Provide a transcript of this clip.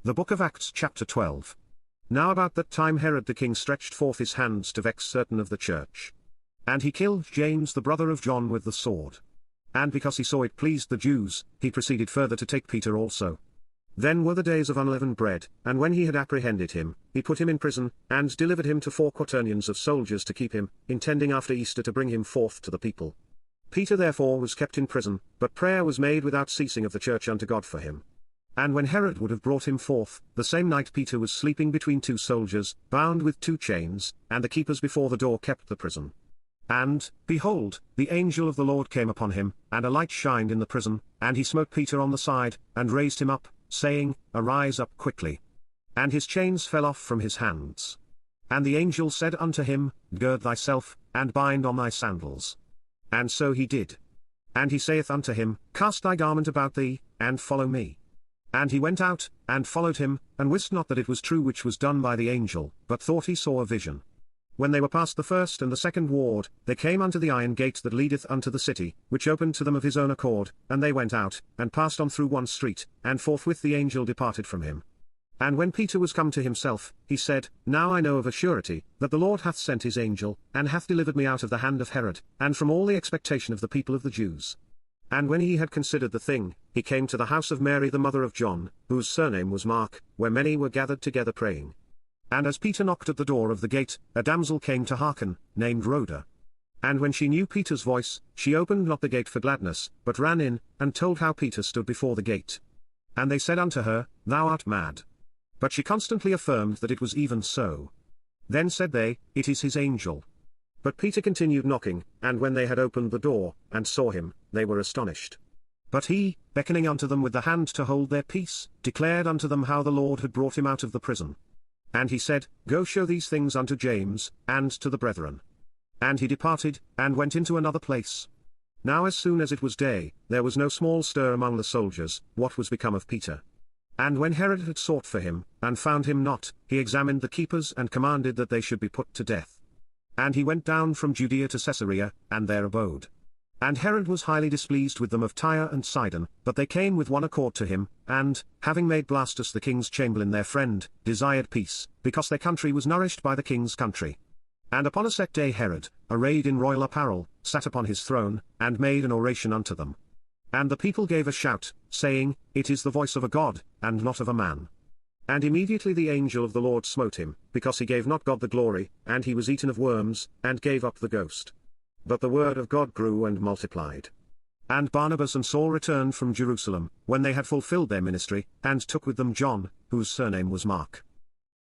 The Book of Acts chapter 12. Now about that time Herod the king stretched forth his hands to vex certain of the church. And he killed James the brother of John with the sword. And because he saw it pleased the Jews, he proceeded further to take Peter also. Then were the days of unleavened bread, and when he had apprehended him, he put him in prison, and delivered him to 4 quaternions of soldiers to keep him, intending after Easter to bring him forth to the people. Peter therefore was kept in prison, but prayer was made without ceasing of the church unto God for him. And when Herod would have brought him forth, the same night Peter was sleeping between 2 soldiers, bound with 2 chains, and the keepers before the door kept the prison. And, behold, the angel of the Lord came upon him, and a light shined in the prison, and he smote Peter on the side, and raised him up, saying, Arise up quickly. And his chains fell off from his hands. And the angel said unto him, Gird thyself, and bind on thy sandals. And so he did. And he saith unto him, Cast thy garment about thee, and follow me. And he went out, and followed him, and wist not that it was true which was done by the angel, but thought he saw a vision. When they were past the first and the second ward, they came unto the iron gate that leadeth unto the city, which opened to them of his own accord, and they went out, and passed on through one street, and forthwith the angel departed from him. And when Peter was come to himself, he said, Now I know of a surety, that the Lord hath sent his angel, and hath delivered me out of the hand of Herod, and from all the expectation of the people of the Jews. And when he had considered the thing, he came to the house of Mary the mother of John, whose surname was Mark, where many were gathered together praying. And as Peter knocked at the door of the gate, a damsel came to hearken, named Rhoda. And when she knew Peter's voice, she opened not the gate for gladness, but ran in, and told how Peter stood before the gate. And they said unto her, Thou art mad. But she constantly affirmed that it was even so. Then said they, It is his angel. But Peter continued knocking, and when they had opened the door, and saw him, they were astonished. But he, beckoning unto them with the hand to hold their peace, declared unto them how the Lord had brought him out of the prison. And he said, Go show these things unto James, and to the brethren. And he departed, and went into another place. Now as soon as it was day, there was no small stir among the soldiers, what was become of Peter. And when Herod had sought for him, and found him not, he examined the keepers and commanded that they should be put to death. And he went down from Judea to Caesarea, and there abode. And Herod was highly displeased with them of Tyre and Sidon, but they came with one accord to him, and, having made Blastus the king's chamberlain their friend, desired peace, because their country was nourished by the king's country. And upon a set day Herod, arrayed in royal apparel, sat upon his throne, and made an oration unto them. And the people gave a shout, saying, It is the voice of a God, and not of a man. And immediately the angel of the Lord smote him, because he gave not God the glory, and he was eaten of worms, and gave up the ghost. But the word of God grew and multiplied. And Barnabas and Saul returned from Jerusalem, when they had fulfilled their ministry, and took with them John, whose surname was Mark.